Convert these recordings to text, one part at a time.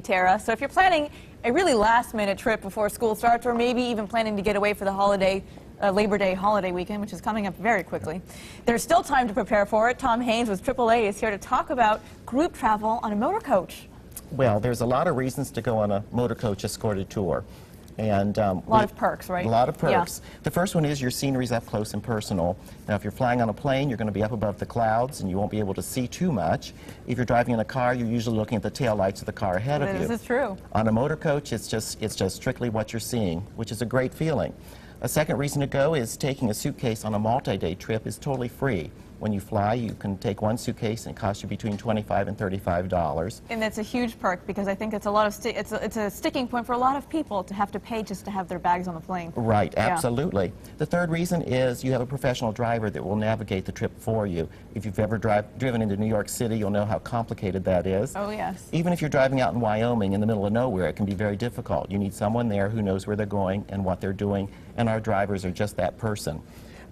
Tara. So if you're planning a really last-minute trip before school starts, or maybe even planning to get away for the holiday, Labor Day holiday weekend, which is coming up very quickly, there's still time to prepare for it. Tom Haynes with AAA is here to talk about group travel on a motor coach. Well, there's a lot of reasons to go on a motor coach escorted tour. And a lot of perks, right? A lot of perks. Yeah. The first one is your scenery's up close and personal. Now, if you're flying on a plane, you're going to be up above the clouds, and you won't be able to see too much. If you're driving in a car, you're usually looking at the taillights of the car ahead of you. This is true. On a motor coach, it's just strictly what you're seeing, which is a great feeling. A second reason to go is taking a suitcase on a multi-day trip is totally free. When you fly, you can take one suitcase and it costs you between $25 and $35. And that's a huge perk because I think it's a lot of it's a sticking point for a lot of people to have to pay just to have their bags on the plane. Right, absolutely. Yeah. The third reason is you have a professional driver that will navigate the trip for you. If you've ever driven into New York City, you'll know how complicated that is. Oh, yes. Even if you're driving out in Wyoming in the middle of nowhere, it can be very difficult. You need someone there who knows where they're going and what they're doing, and our drivers are just that person.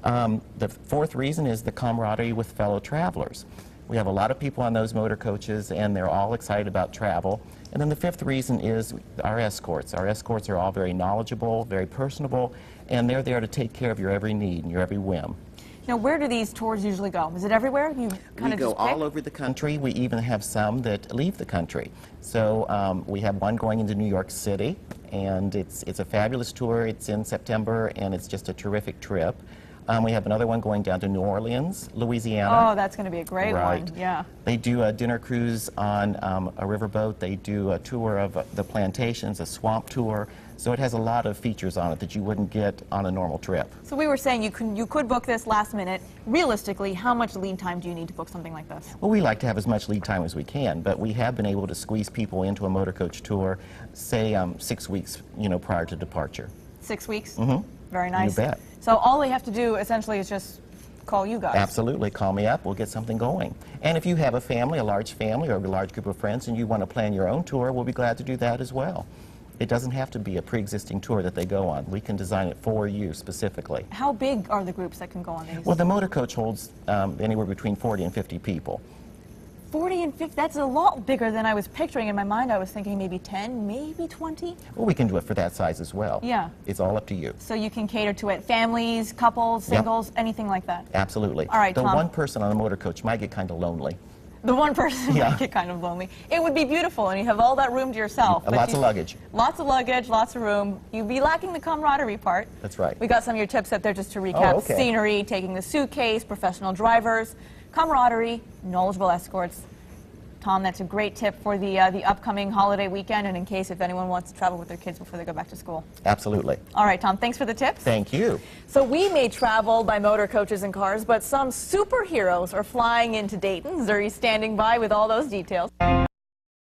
The fourth reason is the camaraderie with fellow travelers. We have a lot of people on those motor coaches, and they're all excited about travel. And then the fifth reason is our escorts. Our escorts are all very knowledgeable, very personable, and they're there to take care of your every need and your every whim. Now, where do these tours usually go? Is it everywhere? We go all over the country. We even have some that leave the country. So we have one going into New York City, and it's a fabulous tour. It's in September, and it's just a terrific trip. We have another one going down to New Orleans, Louisiana. Oh, that's going to be a great one. Yeah. They do a dinner cruise on a riverboat. They do a tour of the plantations, a swamp tour. So it has a lot of features on it that you wouldn't get on a normal trip. So we were saying you could book this last minute. Realistically, how much lead time do you need to book something like this? Well, we like to have as much lead time as we can, but we have been able to squeeze people into a motor coach tour, say 6 weeks, prior to departure. 6 weeks? Mm-hmm. Very nice. You bet. So all they have to do essentially is just call you guys. Absolutely. Call me up. We'll get something going. And if you have a family, a large family, or a large group of friends, and you want to plan your own tour, we'll be glad to do that as well. It doesn't have to be a pre-existing tour that they go on. We can design it for you specifically. How big are the groups that can go on these? Well, the motor coach holds anywhere between 40 and 50 people. 40 and 50, that's a lot bigger than I was picturing. In my mind, I was thinking maybe 10, maybe 20. Well, we can do it for that size as well. Yeah. It's all up to you. So you can cater to it. Families, couples, singles, anything like that. Absolutely. All right, the Tom. one person on a motor coach might get kind of lonely. The one person might get kind of lonely. It would be beautiful, and you have all that room to yourself. Lots of luggage. Lots of luggage, lots of room. You'd be lacking the camaraderie part. That's right. We got some of your tips up there just to recap. Oh, okay. Scenery, taking the suitcase, professional drivers, camaraderie, knowledgeable escorts. Tom, that's a great tip for the upcoming holiday weekend, and in case if anyone wants to travel with their kids before they go back to school. Absolutely. All right, Tom, thanks for the tips. Thank you. So we may travel by motor coaches and cars, but some superheroes are flying into Dayton. Zuri's standing by with all those details.